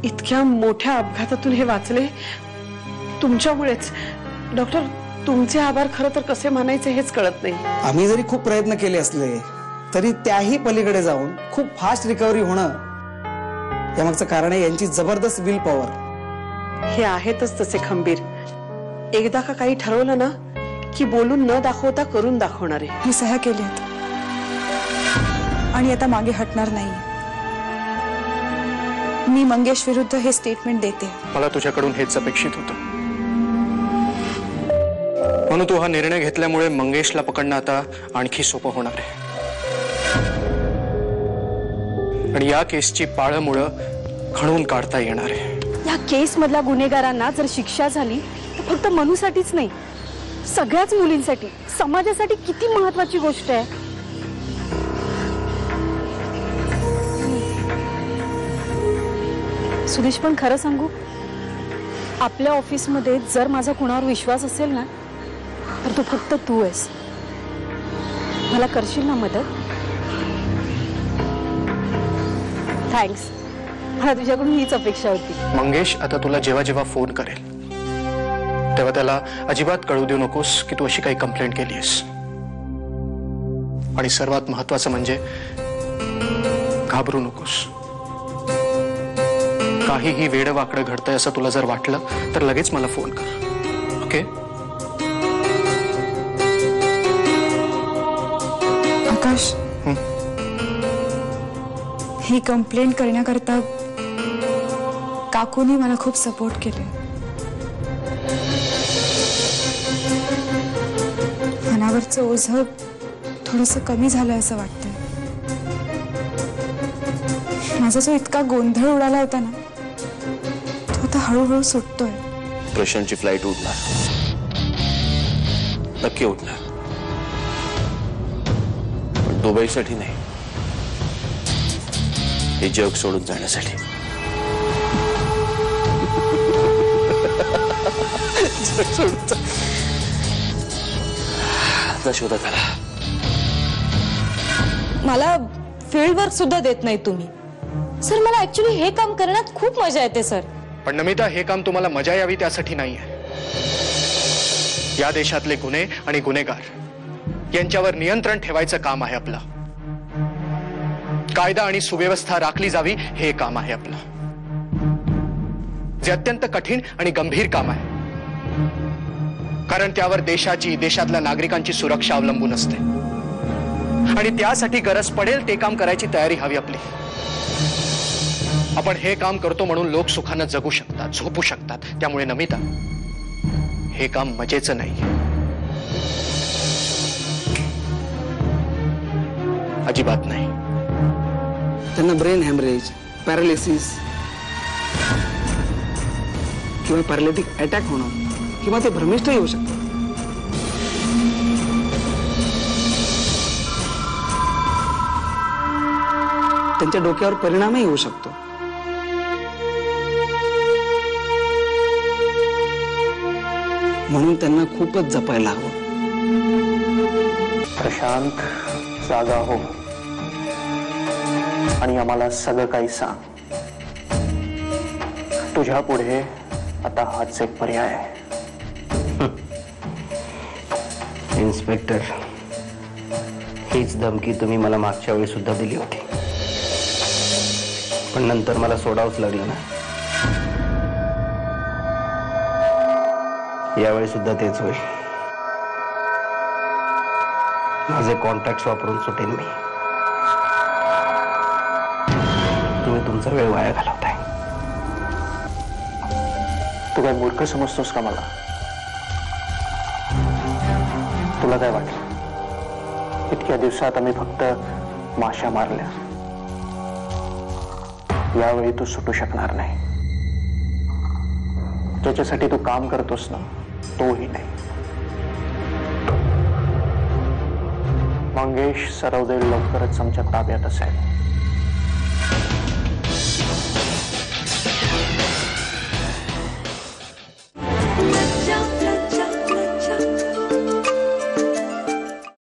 इतक्या मोठ्या अपघातातून हे वाचले तुमच्यामुळेच. डॉक्टर, तुमचे आभार खरं तर कसे मानायचे हेच कळत नाही. आम्ही जरी खूप प्रयत्न केले असले तरी त्याही पलीकडे जाऊन खूप फास्ट रिकव्हरी होणं यामागचं कारण आहे यांची जबरदस्त विल पॉवर. हे आहेतच तसे खंबीर. एकदा का काही ठरवलं ना की बोलून न दाखवता करून दाखवणारे. मी सह्या केल्यात आणि आता मागे हटणार नाही. मी मंगेश विरुद्ध हे स्टेटमेंट देते. मला तुझ्याकडून हेच अपेक्षित होतं, म्हणून तू हा निर्णय घेतल्यामुळे मंगेशला पकडणं आता आणखी सोपं होणार आहे. आणि या केसची पाळमुळं खणून काढता येणार आहे. या केस मधल्या गुन्हेगारांना जर शिक्षा झाली तर फक्त मनूसाठीच नाही, सगळ्याच मुलींसाठी, समाजासाठी किती महत्त्वाची गोष्ट आहे. सुदेश, पण खरं सांगू, आपल्या ऑफिसमध्ये जर माझा कुणावर विश्वास असेल ना तर तो फक्त तू आहेस. मला करशील ना मदत? थँक्स. मला तुझ्याकडून हीच अपेक्षा होती. मंगेश आता तुला जेव्हा जेव्हा फोन करेल तेव्हा त्याला अजिबात कळू देऊ नकोस की तू अशी काही कंप्लेंट केलीस. आणि सर्वात महत्त्वाचं म्हणजे घाबरू नकोस. काहीही वेडवाकडं घडतंय असं तुला जर वाटलं तर लगेच मला फोन कर. ओके? आकाश, ही कंप्लेंट करण्याकरता काकूनी मला खूप सपोर्ट केले. मनावरचं ओझं थोडंसं कमी झालं असं वाटतंय. माझा जो इतका गोंधळ उडाला होता ना तो आता हळूहळू सुटतोय. प्रशांतची फ्लाईट उडणार, नक्की उडणार, पण दुबईसाठी नाही, हे जग सोडून जाण्यासाठी. जग सोडून शोधत आला. मला फील्ड वर्क सुद्धा देत नाही तुम्ही. सर, मला ऍक्च्युली हे काम करण्यात खूप मजा येते सर. पण नमिता, हे काम तुम्हाला मजा यावी त्यासाठी नाहीये. या देशातले गुन्हे आणि गुन्हेगार यांच्यावर नियंत्रण ठेवायचं काम आहे आपलं. कायदा आणि सुव्यवस्था राखली जावी हे काम आहे आपलं, जे अत्यंत कठीण आणि गंभीर काम आहे. कारण त्यावर देशाची, देशातल्या नागरिकांची सुरक्षा अवलंबून असते. आणि त्यासाठी गरज पडेल ते काम करायची तयारी हवी आपली. आपण हे काम करतो म्हणून लोक सुखानं जगू शकतात, झोपू शकतात. त्यामुळे नमिता, हे काम मजेचं नाही, अजिबात नाही. त्यांना ब्रेन हॅमरेज, पॅरालिसिस किंवा पॅरालिटिक अटॅक होणं किंवा ते भ्रमिष्ठही होऊ शकतात. त्यांच्या डोक्यावर परिणामही होऊ शकतो. म्हणून त्यांना खूपच जपायला हवं. प्रशांत, जागा हो आणि आम्हाला सगळं काही सांग. तुझ्या पुढे आता हाच एक पर्याय आहे. इन्स्पेक्टर, हीच धमकी तुम्ही मला मागच्या वेळी सुद्धा दिली होती, पण नंतर मला सोडावंच लागलं ना. यावेळी सुद्धा तेच होईल. माझे कॉन्टॅक्ट्स वापरून सुटेन मी. तुम्ही तुमचा वेळ वाया घालवताय. तू काय मूर्ख समजतोस का मला? तुला काय वाटलं इतक्या दिवसात आम्ही फक्त माशा मारल्या? यावेळी तू सुटू शकणार नाही. ज्याच्यासाठी तू काम करतोस ना तोही नाही. मंगेश सरवदे लवकरच आमच्या ताब्यात असेल.